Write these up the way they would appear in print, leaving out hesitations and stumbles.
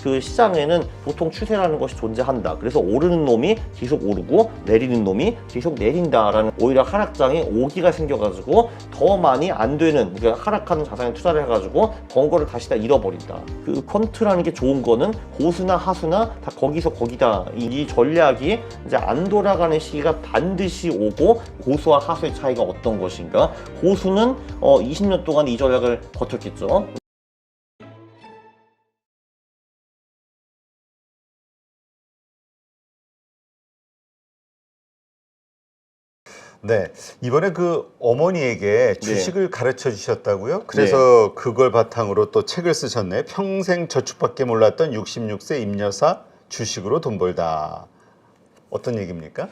그 시장에는 보통 추세라는 것이 존재한다. 그래서 오르는 놈이 계속 오르고 내리는 놈이 계속 내린다라는, 오히려 하락장에 오기가 생겨가지고 더 많이 안 되는, 그러니까 하락하는 자산에 투자를 해가지고 번 거를 다시 다 잃어버린다. 그 퀀트라는 게 좋은 거는 고수나 하수나 다 거기서 거기다. 이 전략이 이제 안 돌아가는 시기가 반드시 오고, 고수와 하수의 차이가 어떤 것인가? 고수는 20년 동안 이 전략을 버텼겠죠. 네, 이번에 그 어머니에게 주식을 가르쳐 주셨다고요? 그래서 그걸 바탕으로 또 책을 쓰셨네. 평생 저축밖에 몰랐던 66세 임여사 주식으로 돈 벌다. 어떤 얘기입니까?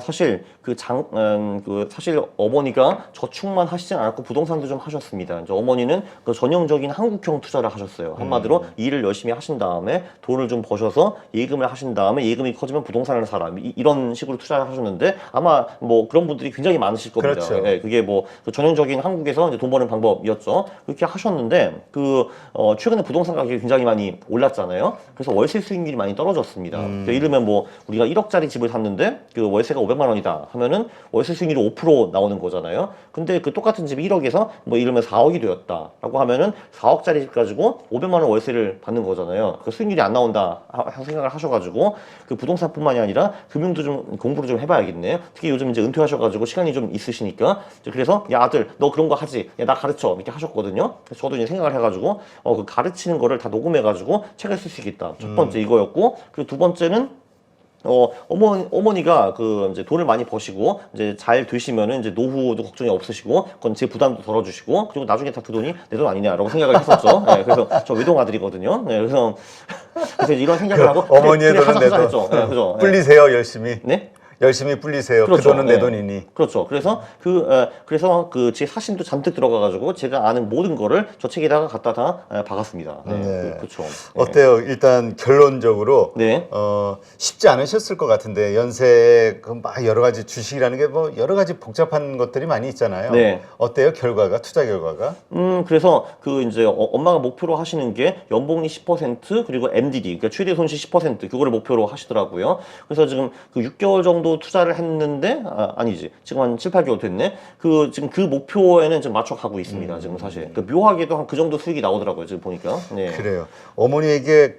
사실 사실 어머니가 저축만 하시진 않았고 부동산도 좀 하셨습니다. 이제 어머니는 그 전형적인 한국형 투자를 하셨어요. 한마디로 일을 열심히 하신 다음에 돈을 좀 버셔서 예금을 하신 다음에 예금이 커지면 부동산을 사라, 이런 식으로 투자를 하셨는데, 아마 뭐 그런 분들이 굉장히 많으실 겁니다. 그렇죠. 예, 그게 뭐 그 전형적인 한국에서 이제 돈 버는 방법이었죠. 그렇게 하셨는데 최근에 부동산 가격이 굉장히 많이 올랐잖아요. 그래서 월세 수익률이 많이 떨어졌습니다. 그러니까 이르면 뭐 우리가 1억짜리 집을 샀는데 그 월세가 500만 원이다 하면은 월세 수익률이 5% 나오는 거잖아요. 근데 그 똑같은 집이 1억에서 뭐 이러면 4억이 되었다라고 하면은 4억짜리 집 가지고 500만 원 월세를 받는 거잖아요. 그 수익률이 안 나온다 생각을 하셔가지고 그 부동산뿐만이 아니라 금융도 좀 공부를 좀 해봐야겠네. 특히 요즘 이제 은퇴하셔가지고 시간이 좀 있으시니까, 그래서 야 아들 너 그런 거 하지, 야 나 가르쳐, 이렇게 하셨거든요. 그래서 저도 이제 생각을 해가지고 그 가르치는 거를 다 녹음해가지고 책을 쓸 수 있겠다. 첫 번째 이거였고, 그리고 두 번째는 어머니가 이제 돈을 많이 버시고 이제 잘 되시면은 이제 노후도 걱정이 없으시고, 그건 제 부담도 덜어주시고, 그리고 나중에 다 그 돈이 내 돈 아니냐라고 생각을 했었죠. 네, 그래서 저 외동아들이거든요. 네, 그래서 이런 생각을 하고 어머니의 돈은 내 돈. 했죠. 네, 그죠. 불리세요, 열심히. 네? 열심히 불리세요. 그렇죠. 그 돈은 내 네. 돈이니. 그렇죠. 그래서 제 사심도 잔뜩 들어가가지고 제가 아는 모든 거를 저 책에다가 갖다 다 박았습니다. 네. 네. 그렇죠. 어때요? 일단 결론적으로 네. 쉽지 않으셨을 것 같은데, 연세에 막 여러 가지 주식이라는 게 뭐 여러 가지 복잡한 것들이 많이 있잖아요. 네. 어때요? 결과가, 투자 결과가? 그래서 이제 엄마가 목표로 하시는 게 연봉이 10% 그리고 MDD, 그러니까 최대 손실 10% 그거를 목표로 하시더라고요. 그래서 지금 6개월 정도 투자를 했는데, 아니지, 지금 한 7, 8개월 됐네. 지금 그 목표에는 지금 맞춰 가고 있습니다. 지금 사실. 묘하게도 한 그 정도 수익이 나오더라고요. 지금 보니까. 네. 그래요. 어머니에게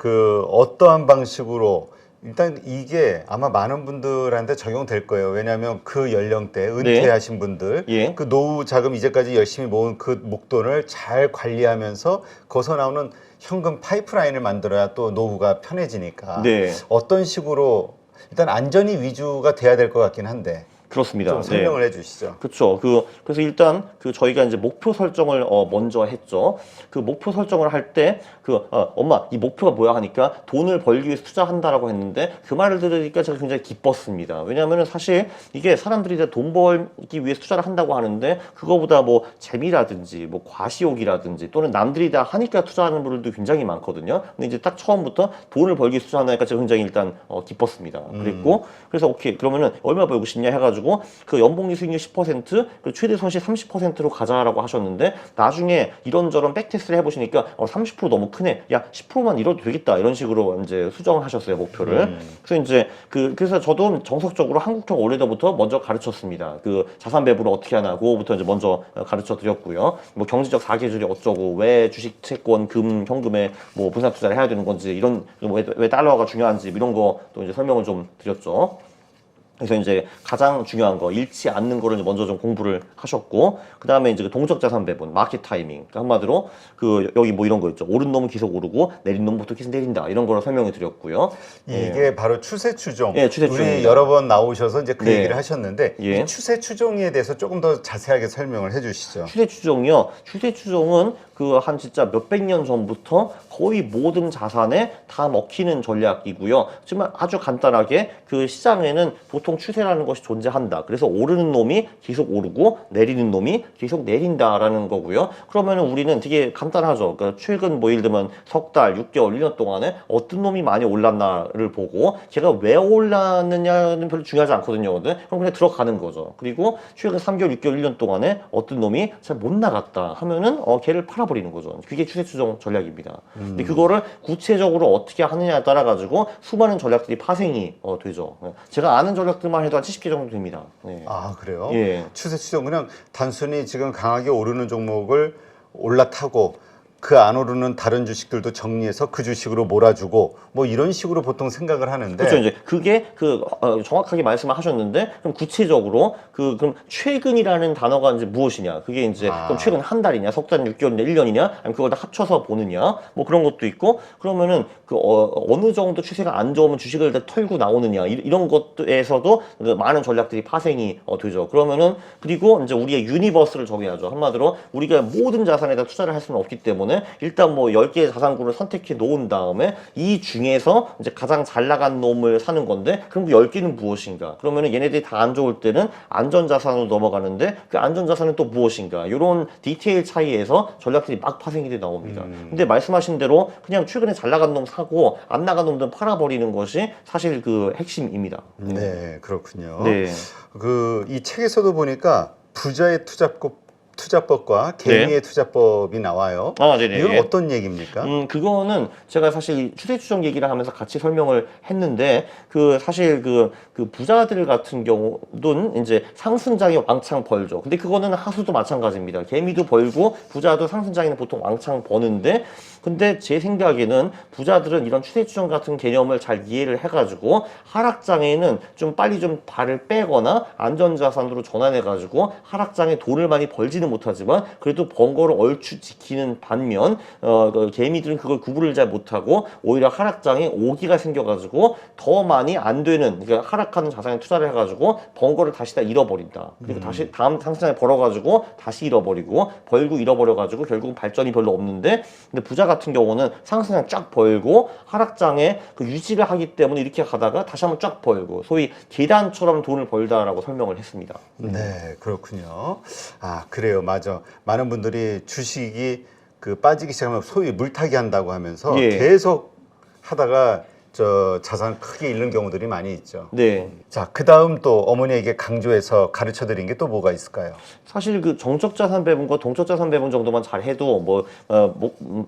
어떠한 방식으로, 일단 이게 아마 많은 분들한테 적용될 거예요. 왜냐하면 그 연령대 은퇴하신 분들, 예. 그 노후 자금 이제까지 열심히 모은 그 목돈을 잘 관리하면서 거기서 나오는 현금 파이프라인을 만들어야 또 노후가 편해지니까. 네. 어떤 식으로, 일단 안전이 위주가 돼야 될 것 같긴 한데 그렇습니다. 좀 설명을 해주시죠. 그렇죠. 그래서 일단 저희가 이제 목표 설정을 먼저 했죠. 그 목표 설정을 할 때 엄마 이 목표가 뭐야 하니까 돈을 벌기 위해서 투자한다라고 했는데, 그 말을 들으니까 제가 굉장히 기뻤습니다. 왜냐하면 사실 이게 사람들이 이제 돈 벌기 위해서 투자를 한다고 하는데, 그거보다 뭐 재미라든지 뭐 과시욕이라든지 또는 남들이 다 하니까 투자하는 분들도 굉장히 많거든요. 근데 이제 딱 처음부터 돈을 벌기 위해서 투자한다니까 제가 굉장히 일단 기뻤습니다. 그래서 오케이, 그러면은 얼마 벌고 싶냐 해가지고 그 연봉리 수익률 10%, 그 최대 손실 30%로 가자라고 하셨는데, 나중에 이런저런 백테스트를 해보시니까 30% 너무 크네. 야 10%만 이뤄도 되겠다. 이런 식으로 이제 수정을 하셨어요, 목표를. 그래서 이제 그래서 저도 정석적으로 한국형 올리더부터 먼저 가르쳤습니다. 자산 배분을 어떻게 하나, 그거부터 이제 먼저 가르쳐 드렸고요. 뭐 경제적 사계절이 어쩌고, 왜 주식, 채권, 금, 현금에 뭐 분산 투자를 해야 되는 건지, 이런 왜 달러가 중요한지 이런 것도 이제 설명을 좀 드렸죠. 그래서 이제 가장 중요한 거, 잃지 않는 거를 먼저 좀 공부를 하셨고, 그 다음에 이제 동적 자산 배분, 마켓 타이밍. 그러니까 한마디로 여기 뭐 이런 거 있죠. 오른 놈은 계속 오르고 내린 놈부터 계속 내린다. 이런 거를 설명해 드렸고요. 이게 바로 추세 추종. 예, 추세 추종. 우리 여러 번 나오셔서 이제 그 네. 얘기를 하셨는데, 예. 이 추세 추종에 대해서 조금 더 자세하게 설명을 해주시죠. 추세 추종이요. 추세 추종은 한 진짜 몇백 년 전부터 거의 모든 자산에 다 먹히는 전략이고요. 정말 아주 간단하게 시장에는 보통 추세라는 것이 존재한다. 그래서 오르는 놈이 계속 오르고 내리는 놈이 계속 내린다라는 거고요. 그러면은 우리는 되게 간단하죠. 그러니까 최근 뭐 예를 들면 석 달, 6개월, 1년 동안에 어떤 놈이 많이 올랐나를 보고, 걔가 왜 올랐느냐는 별로 중요하지 않거든요. 그럼 그냥 들어가는 거죠. 그리고 최근 3개월, 6개월, 1년 동안에 어떤 놈이 잘 못 나갔다 하면은 걔를 팔아버리는 팔아버리는 거죠. 그게 추세 추종 전략입니다. 근데 그거를 구체적으로 어떻게 하느냐에 따라 가지고 수많은 전략들이 파생이 되죠. 제가 아는 전략들만 해도 한 70개 정도 됩니다. 네. 아, 그래요? 예. 추세 추종 그냥 단순히 지금 강하게 오르는 종목을 올라타고 그 안 오르는 다른 주식들도 정리해서 그 주식으로 몰아주고 뭐 이런 식으로 보통 생각을 하는데 그렇죠. 이제 그게 정확하게 말씀을 하셨는데 그럼 구체적으로 그럼 최근이라는 단어가 이제 무엇이냐? 그게 이제 그럼 최근 한 달이냐, 석 달, 6개월이냐, 1년이냐, 아니면 그걸 다 합쳐서 보느냐, 뭐 그런 것도 있고 그러면은 어느 정도 추세가 안 좋으면 주식을 다 털고 나오느냐 이런 것에서도 많은 전략들이 파생이 되죠. 그러면은 그리고 이제 우리의 유니버스를 정해야죠. 한마디로 우리가 모든 자산에다 투자를 할 수는 없기 때문에 일단 뭐 10개의 자산군을 선택해 놓은 다음에 이 중에서 이제 가장 잘 나간 놈을 사는 건데 그럼 그 10개는 무엇인가? 그러면은 얘네들이 다 안 좋을 때는 안전자산으로 넘어가는데 그 안전자산은 또 무엇인가? 이런 디테일 차이에서 전략들이 막 파생이 돼 나옵니다. 근데 말씀하신 대로 그냥 최근에 잘 나간 놈 사고 안 나간 놈들은 팔아버리는 것이 사실 그 핵심입니다. 네, 그렇군요. 네. 이 책에서도 보니까 부자의 투자법과 개미의 투자법이 나와요. 아, 네네. 이건 어떤 얘기입니까? 그거는 제가 사실 추세 추정 얘기를 하면서 같이 설명을 했는데 사실 그 부자들 같은 경우는 이제 상승장에 왕창 벌죠. 근데 그거는 하수도 마찬가지입니다. 개미도 벌고 부자도 상승장에는 보통 왕창 버는데 근데 제 생각에는 부자들은 이런 추세 추정 같은 개념을 잘 이해를 해가지고 하락장에는 좀 빨리 좀 발을 빼거나 안전자산으로 전환해가지고 하락장에 돈을 많이 벌지는 못하지만 그래도 번 거를 얼추 지키는 반면 개미들은 그걸 구분을 잘 못하고 오히려 하락장에 오기가 생겨가지고 더 많이 안 되는 그러니까 하락하는 자산에 투자를 해가지고 번 거를 다시 다 잃어버린다. 그리고 다시 다음 상승장에 벌어가지고 다시 잃어버리고 벌고 잃어버려가지고 결국은 발전이 별로 없는데 근데 부자 같은 경우는 상승장 쫙 벌고 하락장에 그 유지를 하기 때문에 이렇게 가다가 다시 한번 쫙 벌고 소위 계단처럼 돈을 벌다라고 설명을 했습니다. 네, 그렇군요. 아, 그래요. 맞아. 많은 분들이 주식이 빠지기 시작하면 소위 물타기 한다고 하면서 예. 계속 하다가 자산 크게 잃는 경우들이 많이 있죠. 네. 자, 그 다음 또 어머니에게 강조해서 가르쳐 드린 게 또 뭐가 있을까요? 사실 그 정적 자산 배분과 동적 자산 배분 정도만 잘 해도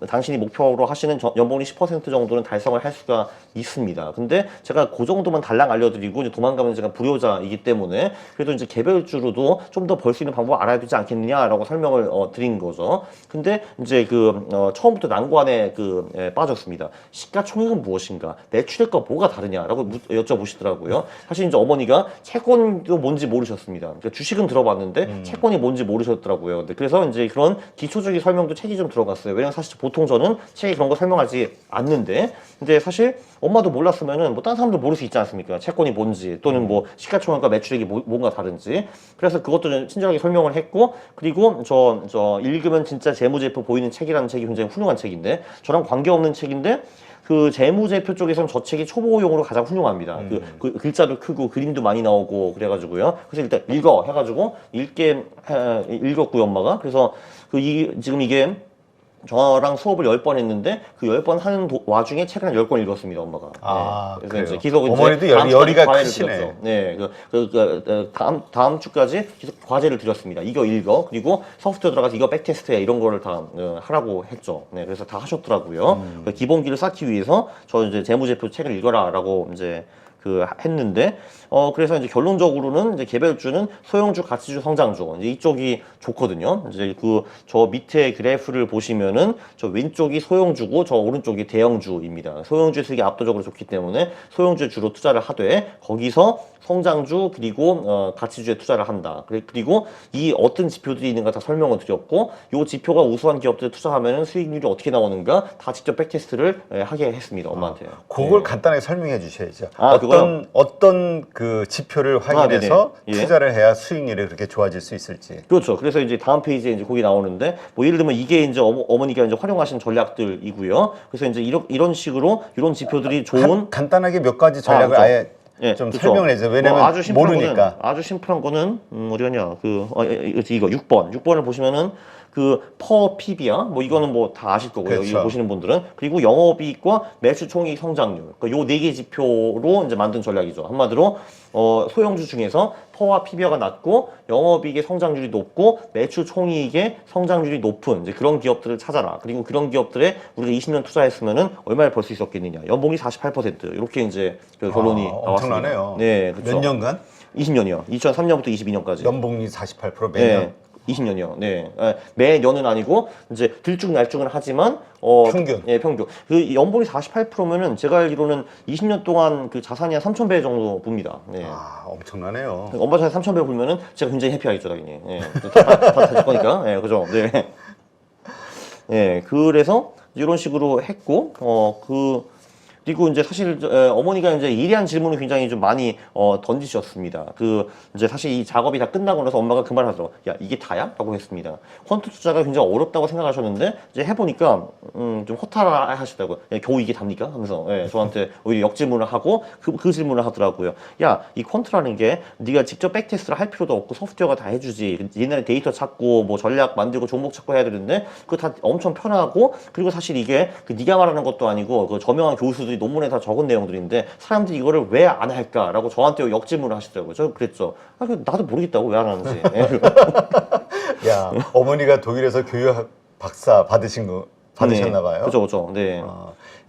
당신이 목표로 하시는 연봉이 10% 정도는 달성을 할 수가 있습니다. 근데 제가 그 정도만 달랑 알려드리고 이제 도망가면 제가 불효자이기 때문에 그래도 이제 개별주로도 좀 더 벌 수 있는 방법을 알아야 되지 않겠느냐라고 설명을 드린 거죠. 근데 이제 처음부터 난관에 빠졌습니다. 시가총액은 무엇인가? 매출액과 뭐가 다르냐라고 여쭤보시더라고요. 사실 이제 어머니가 채권도 뭔지 모르셨습니다. 그러니까 주식은 들어봤는데 채권이 뭔지 모르셨더라고요. 그래서 이제 그런 기초적인 설명도 책이 좀 들어갔어요. 왜냐면 사실 보통 저는 책에 그런 거 설명하지 않는데, 근데 사실 엄마도 몰랐으면은 뭐 다른 사람도 모를 수 있지 않습니까? 채권이 뭔지 또는 뭐 시가총액과 매출액이 뭔가 다른지. 그래서 그것도 좀 친절하게 설명을 했고, 그리고 저 읽으면 진짜 재무제표 보이는 책이라는 책이 굉장히 훌륭한 책인데, 저랑 관계없는 책인데. 그 재무제표 쪽에서는 저 책이 초보용으로 가장 훌륭합니다. 그 글자도 크고 그림도 많이 나오고 그래가지고요. 그래서 일단 읽어 해가지고 읽었고요, 엄마가. 그래서 지금 이게 저랑 수업을 10번 했는데 그 10번 하는 와중에 책을 한 10권 읽었습니다, 엄마가. 아, 네. 그래서 그래요? 이제 계속 어머니도 다음 주까지 열의가 과외를 크시네. 드렸죠. 네. 다음 주까지 계속 과제를 드렸습니다. 이거 읽어. 그리고 소프트웨어 들어가서 이거 백테스트야. 이런 거를 다 하라고 했죠. 네. 그래서 다 하셨더라고요. 기본기를 쌓기 위해서 저 이제 재무제표 책을 읽어라라고 이제 했는데 그래서 이제 결론적으로는 이제 개별주는 소형주, 가치주, 성장주 이제 이쪽이 좋거든요. 이제 저 밑에 그래프를 보시면은 저 왼쪽이 소형주고 저 오른쪽이 대형주입니다. 소형주 수익이 압도적으로 좋기 때문에 소형주에 주로 투자를 하되 거기서 성장주 그리고 가치주에 투자를 한다. 그리고 이 어떤 지표들이 있는가 다 설명을 드렸고 이 지표가 우수한 기업들에 투자하면 수익률이 어떻게 나오는가 다 직접 백테스트를 하게 했습니다. 엄마한테. 그걸 간단하게 설명해 주셔야죠. 그거요? 어떤 그 지표를 확인해서 네네. 예. 투자를 해야 수익률이 그렇게 좋아질 수 있을지. 그렇죠. 그래서 이제 다음 페이지에 이제 거기 나오는데 뭐 예를 들면 이게 이제 어머니가 이제 활용하신 전략들이고요. 그래서 이제 이런 식으로 이런 지표들이 좋은 간단하게 몇 가지 전략을 그렇죠. 아예 예, 좀 그렇죠. 설명을 해주세요. 왜냐면 아주 심플한 모르니까. 아주 심플한 거는 어디 갔냐? 이거 6번을 보시면은 그 퍼 PBR 뭐 이거는 뭐 다 아실 거고요. 그렇죠. 이거 보시는 분들은. 그리고 영업이익과 매출 총이익 성장률. 그러니까 요 네 개 지표로 이제 만든 전략이죠. 한마디로 소형주 중에서 퍼와 PBR가 낮고 영업이익의 성장률이 높고 매출 총이익의 성장률이 높은 이제 그런 기업들을 찾아라. 그리고 그런 기업들에 우리가 20년 투자했으면은 얼마를 벌 수 있었겠느냐. 연봉이 48% 이렇게 이제 그 결론이 나왔습니다. 엄청나네요. 네, 그렇죠. 몇 년간? 20년이요. 2003년부터 22년까지. 연봉이 48% 매년. 네. 20년이요. 네. 매년은 아니고 이제 들쭉날쭉은 하지만 평균. 예, 평균. 그 연봉이 48%면은 제가 알기로는 20년 동안 그 자산이 한 3,000배 정도 봅니다. 네. 아, 엄청나네요. 엄마 자산 3,000배 보면은 제가 굉장히 해피하겠죠, 당연히. 예. 다될 거니까. 예, 그죠. 네. 예, 그래서 이런 식으로 했고, 그리고 이제 사실 어머니가 이제 예리한 질문을 굉장히 좀 많이 던지셨습니다. 그 이제 사실 이 작업이 다 끝나고 나서 엄마가 그 말을 하더라고. 야, 이게 다야? 라고 했습니다. 퀀트 투자가 굉장히 어렵다고 생각하셨는데 이제 해보니까 좀 허탈하시다고요. 야, 겨우 이게 답니까? 하면서 예, 저한테 오히려 역질문을 하고 그 질문을 하더라고요. 야, 이 퀀트라는 게 네가 직접 백테스트를 할 필요도 없고 소프트웨어가 다 해주지. 옛날에 데이터 찾고 뭐 전략 만들고 종목 찾고 해야 되는데 그거 다 엄청 편하고 그리고 사실 이게 그 네가 말하는 것도 아니고 그 저명한 교수들이 논문에 다 적은 내용들인데 사람들이 이거를 왜 안 할까라고 저한테 역질문을 하시더라고요. 저 그랬죠. 나도 모르겠다고 왜 안 하는지. 야, 어머니가 독일에서 교육 박사 받으셨나 봐요. 그죠, 그죠. 네.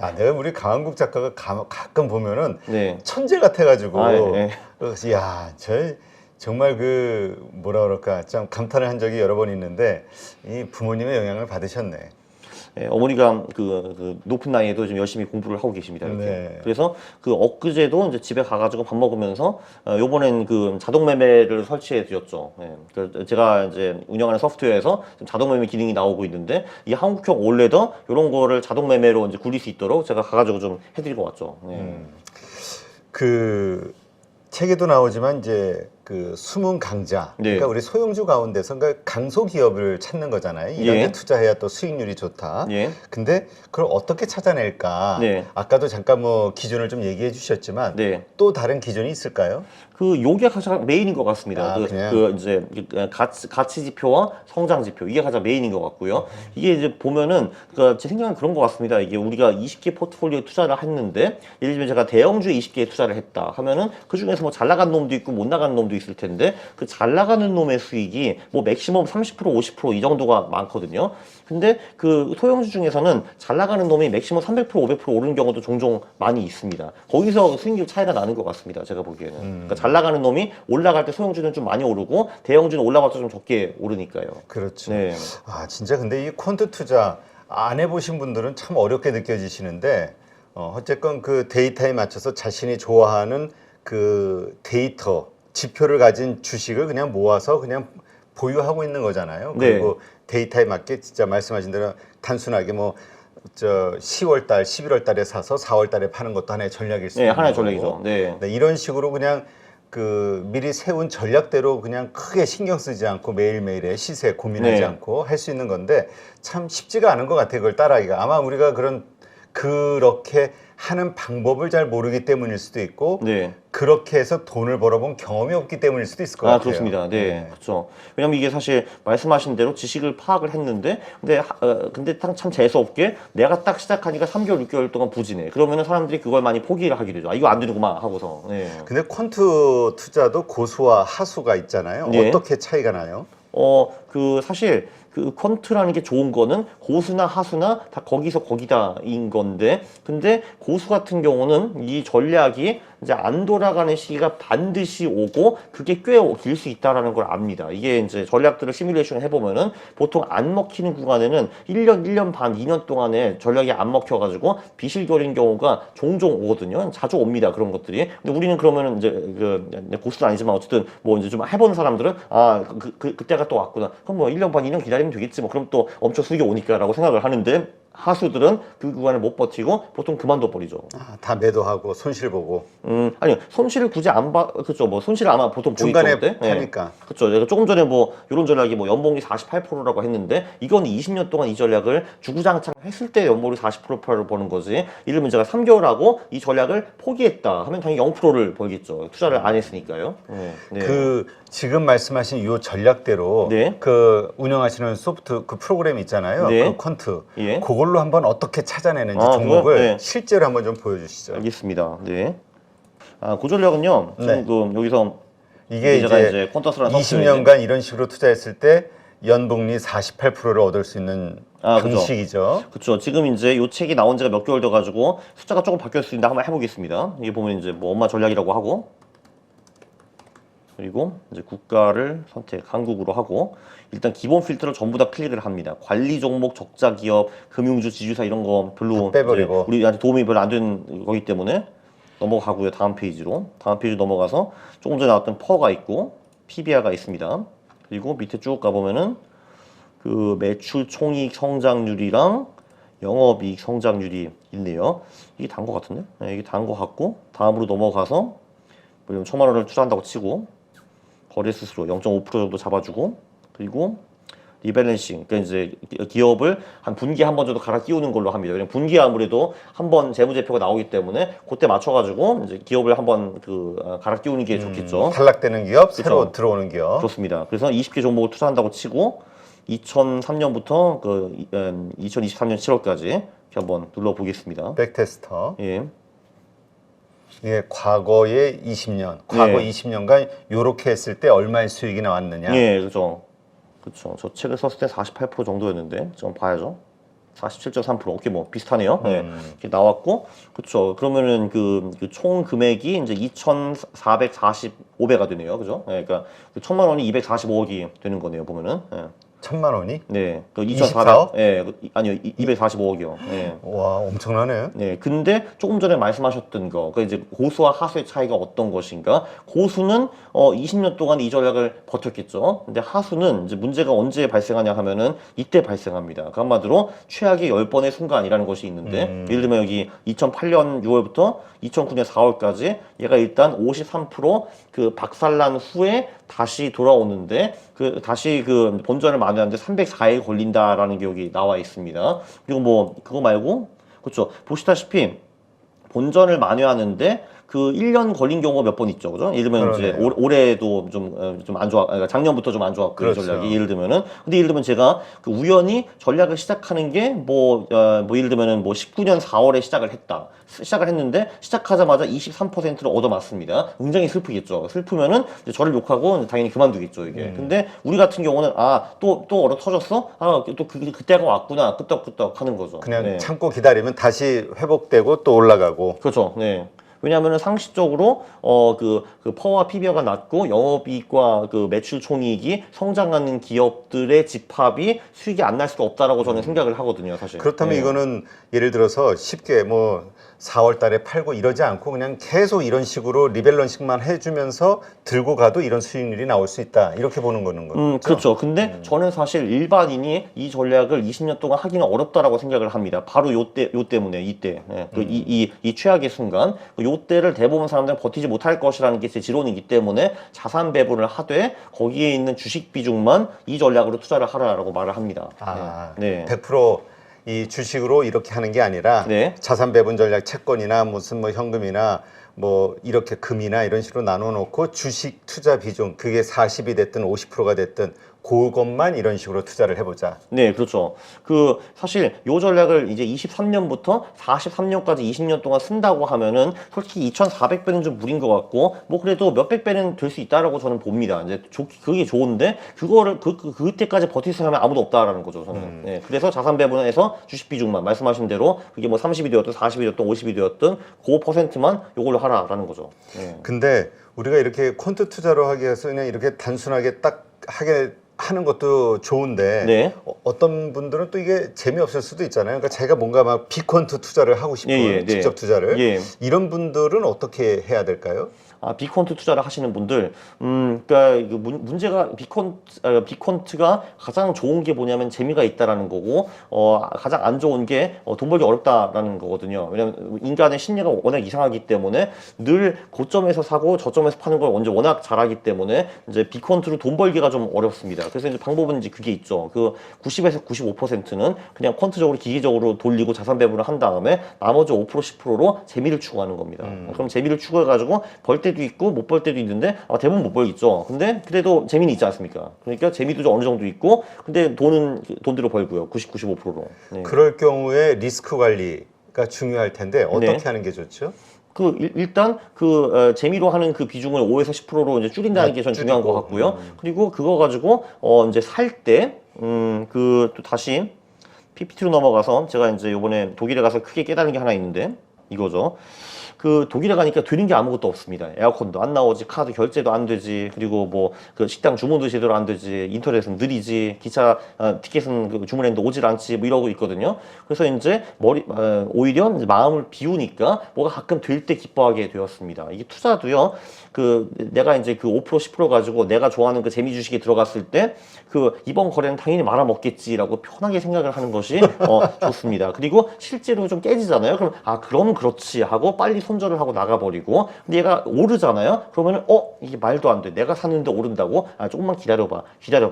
야, 내가 우리 강한국 작가가 가끔 보면은 네. 천재 같아가지고, 네. 야, 정말 그 뭐라 그럴까 좀 감탄을 한 적이 여러 번 있는데 이 부모님의 영향을 받으셨네. 네, 어머니가 그 높은 나이에도 지금 열심히 공부를 하고 계십니다. 이렇게. 네. 그래서 그 엊그제도 이제 집에 가가지고 밥 먹으면서 요번엔 그 자동 매매를 설치해 드렸죠. 네. 그 제가 이제 운영하는 소프트웨어에서 지금 자동 매매 기능이 나오고 있는데 이 한국형 올레더 이런 거를 자동 매매로 이제 굴릴 수 있도록 제가 가가지고 좀 해드리고 왔죠. 네. 그 책에도 나오지만 이제 그 숨은 강자, 네. 그러니까 우리 소형주 가운데서 그러니까 강소 기업을 찾는 거잖아요. 이런 데 투자해야 또 수익률이 좋다. 예. 근데 그걸 어떻게 찾아낼까? 네. 아까도 잠깐 뭐 기준을 좀 얘기해 주셨지만 네. 또 다른 기준이 있을까요? 그 요게 가장 메인인 것 같습니다. 그 이제 가치 지표와 성장 지표 이게 가장 메인인 것 같고요. 이게 이제 보면은 제 생각은 그런 것 같습니다. 이게 우리가 20개 포트폴리오에 투자를 했는데 예를 들면 제가 대형주에 20개에 투자를 했다 하면은 그 중에서 뭐 잘 나간 놈도 있고 못 나간 놈도 있을 텐데 그 잘 나가는 놈의 수익이 뭐 맥시멈 30% 50% 이 정도가 많거든요. 근데 그 소형주 중에서는 잘 나가는 놈이 맥시멈 300% 500% 오르는 경우도 종종 많이 있습니다. 거기서 수익률 차이가 나는 것 같습니다. 제가 보기에는. 그러니까 잘 나가는 놈이 올라갈 때 소형주는 좀 많이 오르고 대형주는 올라갈 때 좀 적게 오르니까요. 그렇죠. 네. 아 진짜 근데 이 퀀트 투자 안 해보신 분들은 참 어렵게 느껴지시는데 어쨌건 그 데이터에 맞춰서 자신이 좋아하는 그 데이터 지표를 가진 주식을 그냥 모아서 그냥 보유하고 있는 거잖아요. 네. 그리고 데이터에 맞게 진짜 말씀하신 대로 단순하게 뭐 10월 달, 11월 달에 사서 4월 달에 파는 것도 하나의 전략일 수 네, 있는 하나의 거고. 전략이죠. 네. 네, 이런 식으로 그냥 그 미리 세운 전략대로 그냥 크게 신경 쓰지 않고 매일매일의 시세 고민하지 네. 않고 할 수 있는 건데 참 쉽지가 않은 것 같아요. 그걸 따라하기가. 아마 우리가 그렇게 하는 방법을 잘 모르기 때문일 수도 있고 네. 그렇게 해서 돈을 벌어본 경험이 없기 때문일 수도 있을 것 같아요. 그렇습니다. 네, 그렇죠. 왜냐면 이게 사실 말씀하신 대로 지식을 파악을 했는데, 근데 참 재수없게 내가 딱 시작하니까 3개월, 6개월 동안 부진해. 그러면은 사람들이 그걸 많이 포기를 하게 되죠. 이거 안 되는구만 하고서. 네. 근데 퀀트 투자도 고수와 하수가 있잖아요. 네. 어떻게 차이가 나요? 사실 그 퀀트라는 게 좋은 거는 고수나 하수나 다 거기서 거기다인 건데, 근데 고수 같은 경우는 이 전략이 이제 안 돌아가는 시기가 반드시 오고 그게 꽤 길 수 있다라는 걸 압니다. 이게 이제 전략들을 시뮬레이션 해보면은 보통 안 먹히는 구간에는 1년, 1년 반, 2년 동안에 전략이 안 먹혀가지고 비실결인 경우가 종종 오거든요. 자주 옵니다. 그런 것들이. 근데 우리는 그러면은 이제 고수는 아니지만 어쨌든 뭐 이제 좀 해본 사람들은 그때가 또 왔구나. 그럼 뭐 1년 반, 2년 기다리면 되겠지. 뭐 그럼 또 엄청 수익이 오니까라고 생각을 하는데 하수들은 그 구간을 못 버티고 보통 그만둬 버리죠. 아, 다 매도하고 손실 보고 아니요. 손실을 굳이 안 봐, 그쵸. 뭐, 손실을 아마 보통 보이죠. 중간에 그때? 파니까. 그쵸. 제가 조금 전에 뭐, 이런 전략이 뭐, 연봉이 48%라고 했는데, 이건 20년 동안 이 전략을 주구장창 했을 때 연봉이 40%를 버는 거지. 예를 들면 제가 3개월 하고 이 전략을 포기했다 하면 당연히 0%를 벌겠죠. 투자를 안 했으니까요. 네. 그 지금 말씀하신 이 전략대로 네. 그 운영하시는 소프트 그 프로그램 있잖아요. 네. 그 퀀트. 예. 그걸로 한번 어떻게 찾아내는지 아, 종목을 그거요? 네. 실제로 한번 좀 보여주시죠. 알겠습니다. 네. 아, 그 전략은요. 네. 지금 여기서 이게 제가 이제 퀀터스라는 20년간 이런 식으로 투자했을 때 연복리 48%를 얻을 수 있는 그죠. 방식이죠. 그렇죠. 지금 이제 이 책이 나온 지가 몇 개월 돼가지고 숫자가 조금 바뀌었습니다. 한번 해보겠습니다. 이게 보면 이제 뭐 엄마 전략이라고 하고 그리고 이제 국가를 선택 한국으로 하고 일단 기본 필터를 전부 다 클릭을 합니다. 관리 종목, 적자 기업, 금융주, 지주사 이런 거 별로 다 빼버리고. 이제 우리한테 도움이 별로 안 되는 거기 때문에 넘어가고요. 다음 페이지로 다음 페이지 넘어가서 조금 전에 나왔던 퍼가 있고 PBR가 있습니다. 그리고 밑에 쭉 가보면은 그 매출 총이익 성장률이랑 영업이익 성장률이 있네요. 이게 단 거 같은데? 네, 이게 단 거 같고 다음으로 넘어가서 뭐 1,000만 원을 투자한다고 치고 거래 수수료 0.5% 정도 잡아주고 그리고 리밸런싱 그러니까 이제 기업을 한 분기에 한 번 정도 갈아 끼우는 걸로 합니다. 왜냐면 분기에 아무래도 한 번 재무제표가 나오기 때문에 그때 맞춰가지고 이제 기업을 한번 갈아 끼우는 게 좋겠죠. 탈락되는 기업, 새로 그렇죠. 들어오는 기업. 그렇습니다. 그래서 20개 종목을 투자한다고 치고 2003년부터 2023년 7월까지 이렇게 한번 눌러보겠습니다. 백테스터. 예. 이게 과거의 20년, 과거 네. 20년간 요렇게 했을 때 얼마의 수익이 나왔느냐. 예, 그죠. 그렇죠. 저 책을 썼을 때 48% 정도였는데 좀 봐야죠. 47.3%. 오케이, 뭐 비슷하네요. 네. 이렇게 나왔고, 그렇죠. 그러면은 총 금액이 이제 2,445배가 되네요, 그죠? 네, 그러니까 1,000만 원이 245억이 되는 거네요, 보면은. 네. 1,000만 원이? 네, 그 24억? 2,400, 예, 아니요, 245억이요. 네. 와, 엄청나네. 네, 근데 조금 전에 말씀하셨던 거, 그 이제 고수와 하수의 차이가 어떤 것인가? 고수는 20년 동안 이 전략을 버텼겠죠. 근데 하수는 이제 문제가 언제 발생하냐 하면은 이때 발생합니다. 그 한마디로 최악의 10번의 순간이라는 것이 있는데, 예를 들면 여기 2008년 6월부터 2009년 4월까지 얘가 일단 53% 박살난 후에 다시 돌아오는데 다시 본전을 만드는데 304일 걸린다라는 게 여기 나와 있습니다. 그리고 뭐 그거 말고 그렇죠. 보시다시피 본전을 만회하는데 1년 걸린 경우가 몇 번 있죠, 그죠? 예를 들면 이제 올해도 좀 안 좋아, 그러니까 작년부터 좀 안 좋았고 그렇죠. 이 전략이 예를 들면은 근데 예를 들면 제가 우연히 전략을 시작하는 게 예를 들면은 19년 4월에 시작을 했는데 시작하자마자 23%를 얻어맞습니다. 굉장히 슬프겠죠. 슬프면은 이제 저를 욕하고 당연히 그만두겠죠, 이게. 근데 우리 같은 경우는 또 얼어 터졌어? 그때가 왔구나. 끄떡끄떡 하는 거죠. 그냥 네. 참고 기다리면 다시 회복되고 또 올라가고. 그렇죠. 네. 왜냐하면 상식적으로 퍼와 PBR가 낮고 영업이익과 매출 총이익이 성장하는 기업들의 집합이 수익이 안 날 수가 없다라고 저는 생각을 하거든요, 사실. 그렇다면 네. 이거는 예를 들어서 쉽게 뭐 4월 달에 팔고 이러지 않고 그냥 계속 이런 식으로 리밸런싱만 해주면서 들고 가도 이런 수익률이 나올 수 있다. 이렇게 보는 거는 거죠. 그렇죠. 근데 저는 사실 일반인이 이 전략을 20년 동안 하기는 어렵다라고 생각을 합니다. 바로 요 때문에 이때. 예. 이 최악의 순간. 요 때를 대부분 사람들은 버티지 못할 것이라는 게 제 지론이기 때문에 자산 배분을 하되 거기에 있는 주식 비중만 이 전략으로 투자를 하라라고 말을 합니다. 네. 100% 이 주식으로 이렇게 하는 게 아니라 네. 자산 배분 전략 채권이나 무슨 뭐 현금이나 뭐 이렇게 금이나 이런 식으로 나눠 놓고 주식 투자 비중 그게 40이 됐든 50%가 됐든 그것만 이런 식으로 투자를 해보자. 네, 그렇죠. 사실 요 전략을 이제 23년부터 43년까지 20년 동안 쓴다고 하면은 솔직히 2,400배는 좀 무리인 것 같고 뭐 그래도 몇백 배는 될 수 있다라고 저는 봅니다. 이제 그게 좋은데 그거를 그때까지 버틸 사람이 아무도 없다라는 거죠, 저는. 네, 그래서 자산 배분해서 주식 비중만 말씀하신 대로 그게 뭐 30이 되었든 40이 되었든 50이 되었든 그 퍼센트만 요걸로 하라라는 거죠. 네. 근데 우리가 이렇게 콘트 투자로 하기 위해서 그냥 이렇게 단순하게 딱 하게 하는 것도 좋은데 네. 어떤 분들은 또 이게 재미없을 수도 있잖아요. 그러니까 제가 뭔가 막 비콘트 투자를 하고 싶은 네. 직접 투자를 예. 이런 분들은 어떻게 해야 될까요? 비콘트 투자를 하시는 분들, 그러니까 이거 문제가 비콘트가 가장 좋은 게 뭐냐면 재미가 있다라는 거고, 가장 안 좋은 게 돈 벌기 어렵다라는 거거든요. 왜냐면 인간의 심리가 워낙 이상하기 때문에 늘 고점에서 사고 저점에서 파는 걸 먼저 워낙 잘하기 때문에 이제 비콘트로 돈 벌기가 좀 어렵습니다. 그래서 이제 방법은 이제 그게 있죠. 그 90에서 95%는 그냥 퀀트적으로 기계적으로 돌리고 자산 배분을 한 다음에 나머지 5% 10%로 재미를 추구하는 겁니다. 그럼 재미를 추구해가지고 벌 때도 있고 못 벌 때도 있는데 대부분 못 벌겠죠. 근데 그래도 재미는 있지 않습니까? 그러니까 재미도 좀 어느 정도 있고 근데 돈은 돈대로 벌고요. 90, 95%로. 네. 그럴 경우에 리스크 관리가 중요할 텐데 어떻게 네. 하는 게 좋죠? 일단 재미로 하는 그 비중을 5에서 10%로 이제 줄인다는 게 전 중요한 것 같고요. 그리고 그거 가지고 이제 살 때 또 다시 PPT로 넘어가서 제가 이제 요번에 독일에 가서 크게 깨달은 게 하나 있는데 이거죠. 그 독일에 가니까 드는 게 아무것도 없습니다. 에어컨도 안 나오지, 카드 결제도 안 되지, 그리고 뭐 그 식당 주문도 제대로 안 되지, 인터넷은 느리지, 기차 티켓은 그 주문했는데 오질 않지, 뭐 이러고 있거든요. 그래서 이제 오히려 이제 마음을 비우니까 뭐가 가끔 될 때 기뻐하게 되었습니다. 이게 투자도요. 내가 이제 그 5% 10% 가지고 내가 좋아하는 그 재미 주식에 들어갔을 때 이번 거래는 당연히 말아먹겠지라고 편하게 생각을 하는 것이 좋습니다. 그리고 실제로 좀 깨지잖아요. 그럼 그렇지 하고 빨리 손절을 하고 나가버리고 근데 얘가 오르잖아요. 그러면은 이게 말도 안 돼. 내가 샀는데 오른다고? 조금만 기다려봐.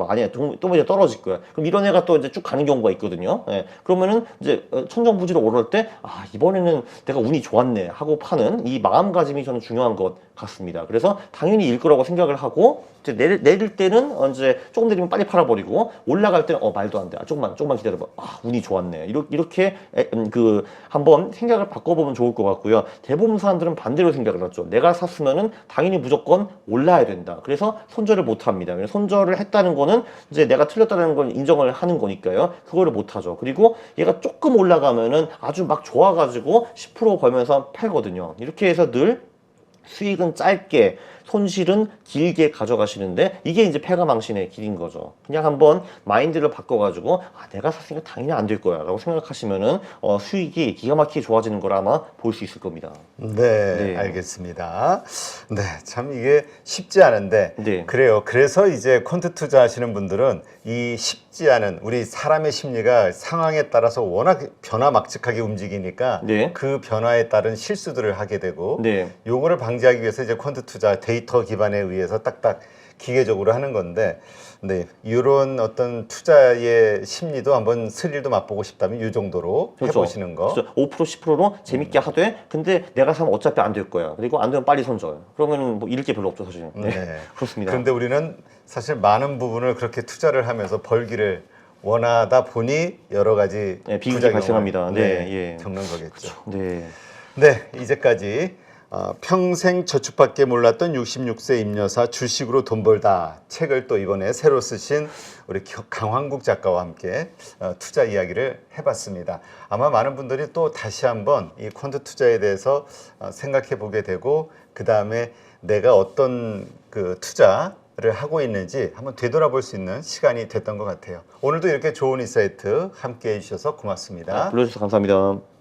아니야. 또 이제 떨어질 거야. 그럼 이런 애가 또 이제 쭉 가는 경우가 있거든요. 예. 그러면은 이제 천정부지로 오를 때 이번에는 내가 운이 좋았네 하고 파는 이 마음가짐이 저는 중요한 것 같습니다. 그래서 당연히 일 거라고 생각을 하고 이제 내릴 때는 이제 조금 내리면 빨리 팔아버리고 올라갈 때는 말도 안 돼. 조금만 기다려봐. 운이 좋았네. 이렇게 한번 생각을 바꿔보면 좋을 것 같고요. 대부분 사람들은 반대로 생각을 하죠. 내가 샀으면은 당연히 무조건 올라야 된다. 그래서 손절을 못 합니다. 손절을 했다는 거는 이제 내가 틀렸다는 걸 인정을 하는 거니까요. 그거를 못 하죠. 그리고 얘가 조금 올라가면은 아주 막 좋아가지고 10% 벌면서 팔거든요. 이렇게 해서 늘 수익은 짧게 손실은 길게 가져가시는데 이게 이제 패가망신의 길인 거죠. 그냥 한번 마인드를 바꿔가지고 내가 샀으니까 당연히 안 될 거야 라고 생각하시면은 수익이 기가 막히게 좋아지는 걸 아마 볼 수 있을 겁니다. 네, 알겠습니다. 네, 참 이게 쉽지 않은데 네. 그래요. 그래서 이제 퀀트 투자하시는 분들은 이 쉽지 않은 우리 사람의 심리가 상황에 따라서 워낙 변화막측하게 움직이니까 네. 그 변화에 따른 실수들을 하게 되고 네. 요거를 방지하기 위해서 이제 퀀트 투자 데이터 기반에 의해서 딱딱 기계적으로 하는 건데 네, 이런 어떤 투자의 심리도 한번 스릴도 맛보고 싶다면 이 정도로 그렇죠. 해보시는 거. 그렇죠. 5% 10%로 재밌게 하되 근데 내가 사면 어차피 안 될 거야. 그리고 안 되면 빨리 손절. 그러면 뭐 잃을 게 별로 없죠 사실. 네. 그렇습니다. 그런데 우리는 사실 많은 부분을 그렇게 투자를 하면서 벌기를 원하다 보니 여러 가지 비극이 발생합니다. 겪는 거겠죠. 네. 네, 이제까지 평생 저축밖에 몰랐던 66세 임여사 주식으로 돈 벌다 책을 또 이번에 새로 쓰신 우리 강황국 작가와 함께 투자 이야기를 해봤습니다. 아마 많은 분들이 또 다시 한번 이 퀀트 투자에 대해서 생각해 보게 되고 그 다음에 내가 어떤 그 투자를 하고 있는지 한번 되돌아볼 수 있는 시간이 됐던 것 같아요. 오늘도 이렇게 좋은 인사이트 함께 해주셔서 고맙습니다. 불러주셔서 감사합니다.